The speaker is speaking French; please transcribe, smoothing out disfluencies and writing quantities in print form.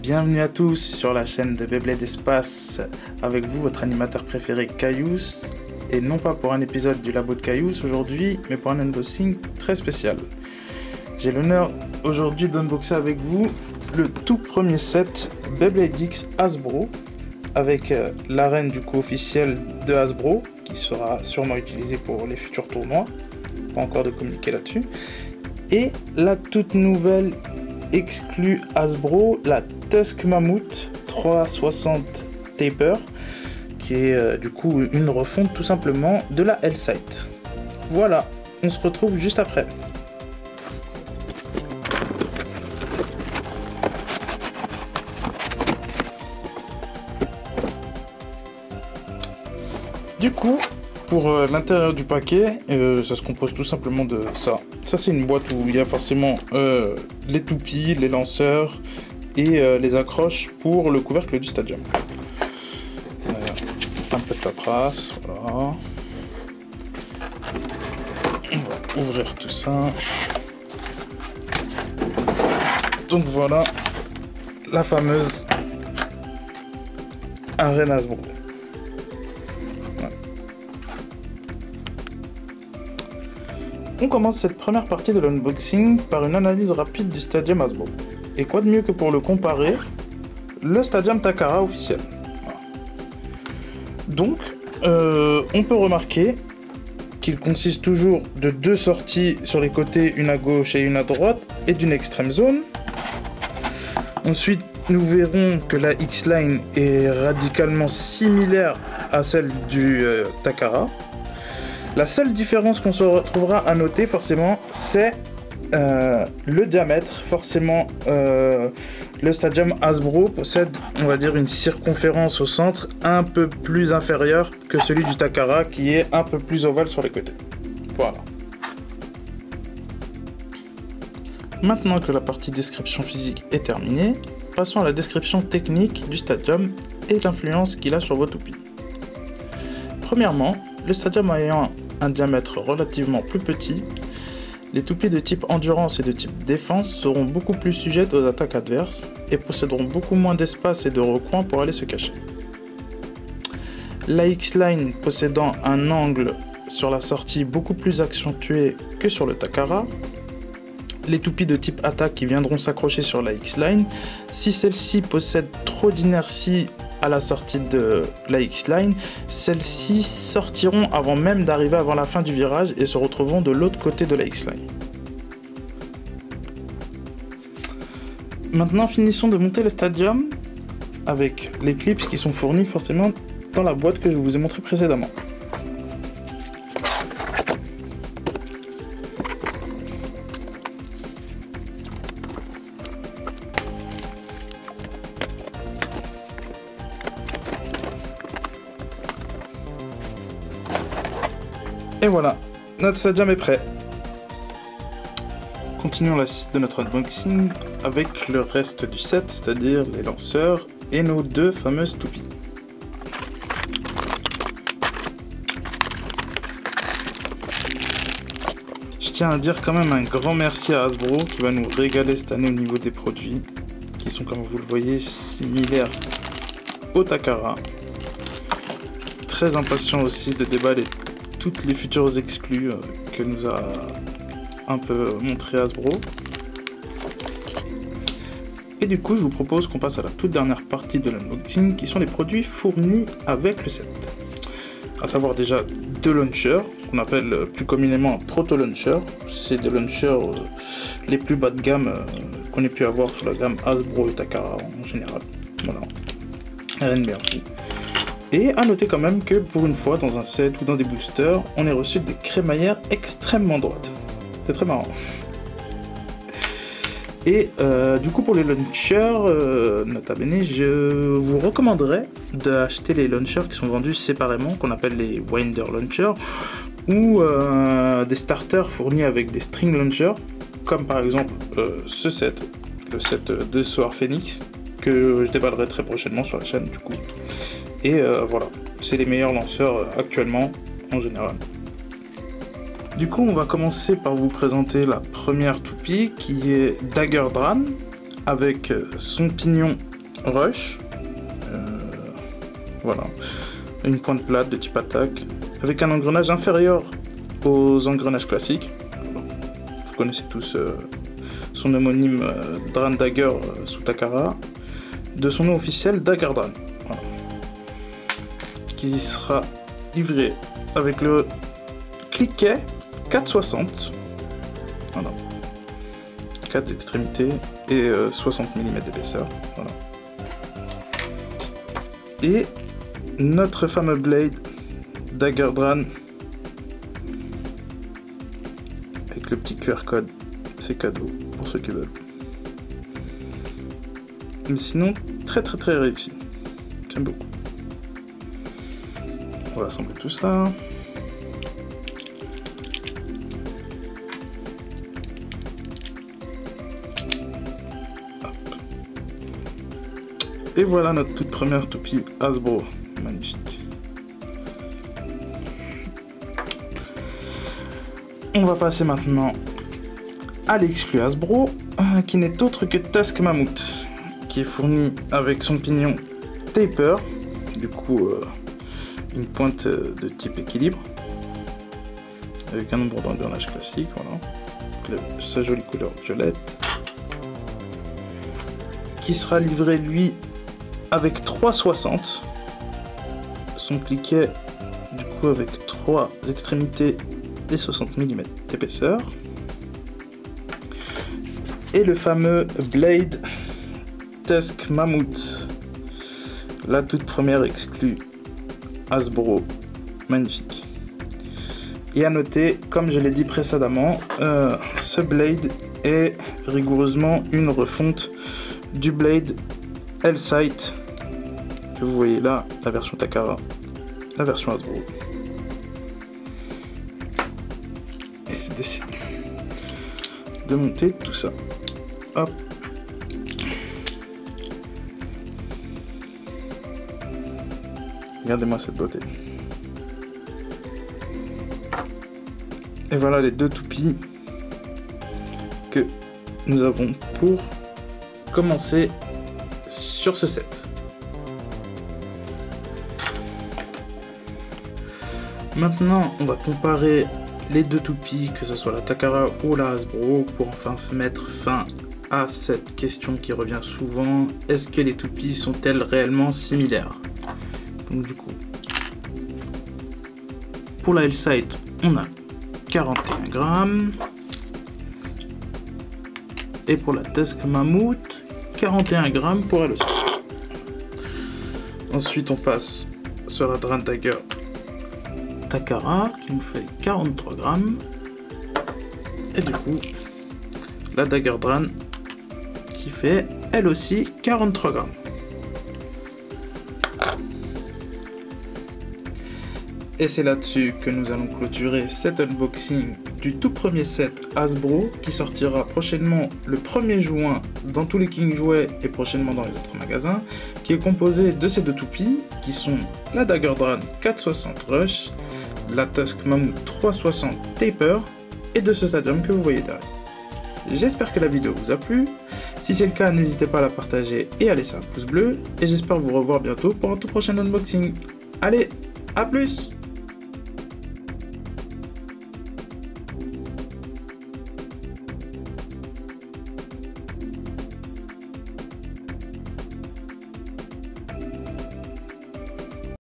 Bienvenue à tous sur la chaîne de Beyblade Espace, avec vous votre animateur préféré Caillous, et non pas pour un épisode du labo de Caillous aujourd'hui, mais pour un unboxing très spécial. J'ai l'honneur aujourd'hui d'unboxer avec vous le tout premier set Beyblade X Hasbro, avec l'arène du coup officielle de Hasbro, qui sera sûrement utilisée pour les futurs tournois, pas encore de communiquer là-dessus, et la toute nouvelle exclue Hasbro, la Tusk Mammoth 360 Taper, qui est du coup une refonte tout simplement de la L-Sight. Voilà, on se retrouve juste après. Du coup, pour l'intérieur du paquet, ça se compose tout simplement de ça. Ça, c'est une boîte où il y a forcément les toupies, les lanceurs et les accroches pour le couvercle du stadium. Un peu de paperasse, voilà. On va ouvrir tout ça. Donc voilà, la fameuse arène Hasbro. On commence cette première partie de l'unboxing par une analyse rapide du Stadium Hasbro. Et quoi de mieux que pour le comparer, le Stadium Takara officiel. Voilà. Donc, on peut remarquer qu'il consiste toujours de deux sorties sur les côtés, une à gauche et une à droite, et d'une extrême zone. Ensuite, nous verrons que la X-Line est radicalement similaire à celle du Takara. La seule différence qu'on se retrouvera à noter forcément, c'est le diamètre. Forcément, le Stadium Hasbro possède, on va dire, une circonférence au centre un peu plus inférieure que celui du Takara, qui est un peu plus ovale sur les côtés. Voilà. Maintenant que la partie description physique est terminée, passons à la description technique du Stadium et l'influence qu'il a sur vos toupies. Premièrement, le Stadium ayant un diamètre relativement plus petit, les toupies de type endurance et de type défense seront beaucoup plus sujettes aux attaques adverses et posséderont beaucoup moins d'espace et de recoins pour aller se cacher. La X-Line possédant un angle sur la sortie beaucoup plus accentué que sur le Takara, les toupies de type attaque qui viendront s'accrocher sur la X-Line, si celle-ci possède trop d'inertie à la sortie de la X-Line, celles-ci sortiront avant même d'arriver avant la fin du virage et se retrouveront de l'autre côté de la X-Line. Maintenant, finissons de monter le Stadium avec les clips qui sont fournis forcément dans la boîte que je vous ai montré précédemment. Et voilà, notre Stadium est prêt. Continuons la suite de notre unboxing avec le reste du set, c'est-à-dire les lanceurs et nos deux fameuses toupies. Je tiens à dire quand même un grand merci à Hasbro qui va nous régaler cette année au niveau des produits, qui sont, comme vous le voyez, similaires au Takara. Très impatient aussi de déballer toutes les futures exclus que nous a un peu montré Hasbro. Et du coup, je vous propose qu'on passe à la toute dernière partie de l'unboxing, qui sont les produits fournis avec le set. À savoir déjà deux launchers, qu'on appelle plus communément un proto launcher. C'est des launchers les plus bas de gamme qu'on ait pu avoir sur la gamme Hasbro et Takara en général. Voilà, rien de merci. Et à noter quand même que pour une fois dans un set ou dans des boosters, on est reçu des crémaillères extrêmement droites. C'est très marrant. Et du coup pour les launchers, nota bene, je vous recommanderais d'acheter les launchers qui sont vendus séparément, qu'on appelle les Winder Launchers, ou des starters fournis avec des string launchers, comme par exemple ce set, le set de Soar Phoenix, que je déballerai très prochainement sur la chaîne du coup. Et voilà, c'est les meilleurs lanceurs actuellement en général. Du coup, on va commencer par vous présenter la première toupie qui est Dagger Dran avec son pignon Rush. Voilà. Une pointe plate de type attaque, avec un engrenage inférieur aux engrenages classiques. Vous connaissez tous son homonyme Dran Dagger sous Takara, de son nom officiel Dagger Dran. Voilà. Qui sera livré avec le cliquet 460. Voilà. 4 extrémités et 60 mm d'épaisseur. Voilà. Et notre fameux blade Dagger Dran avec le petit QR code, c'est cadeau pour ceux qui veulent. Mais sinon, très réussi. J'aime beaucoup. On va assembler tout ça. Et voilà notre toute première toupie Hasbro. Magnifique. On va passer maintenant à l'exclu Hasbro, qui n'est autre que Tusk Mammoth, qui est fourni avec son pignon taper, du coup une pointe de type équilibre, avec un nombre d'engrenages classique, voilà, sa jolie couleur violette, qui sera livré lui avec 3,60, son cliquet du coup avec 3 extrémités et 60 mm d'épaisseur, et le fameux Blade Tusk Mammoth, la toute première exclue Hasbro, magnifique. Et à noter, comme je l'ai dit précédemment, ce Blade est rigoureusement une refonte du Blade L-Sight que vous voyez là, la version Takara, la version Hasbro. Et c'est d'essayer de monter tout ça. Hop. Regardez-moi cette beauté. Et voilà les deux toupies que nous avons pour commencer sur ce set. Maintenant, on va comparer les deux toupies, que ce soit la Takara ou la Hasbro, pour enfin mettre fin à cette question qui revient souvent. Est-ce que les toupies sont-elles réellement similaires? Donc du coup, pour la L-Sight, on a 41 grammes. Et pour la Tusk Mammoth, 41 grammes pour elle aussi. Ensuite, on passe sur la Dran Dagger Takara, qui nous fait 43 grammes. Et du coup, la Dagger Dran, qui fait elle aussi 43 grammes. Et c'est là-dessus que nous allons clôturer cet unboxing du tout premier set Hasbro, qui sortira prochainement le 1er juin dans tous les King Jouets et prochainement dans les autres magasins, qui est composé de ces deux toupies, qui sont la Dagger Dran 460 Rush, la Tusk Mammoth 360 Taper, et de ce stadium que vous voyez derrière. J'espère que la vidéo vous a plu. Si c'est le cas, n'hésitez pas à la partager et à laisser un pouce bleu, et j'espère vous revoir bientôt pour un tout prochain unboxing. Allez, à plus!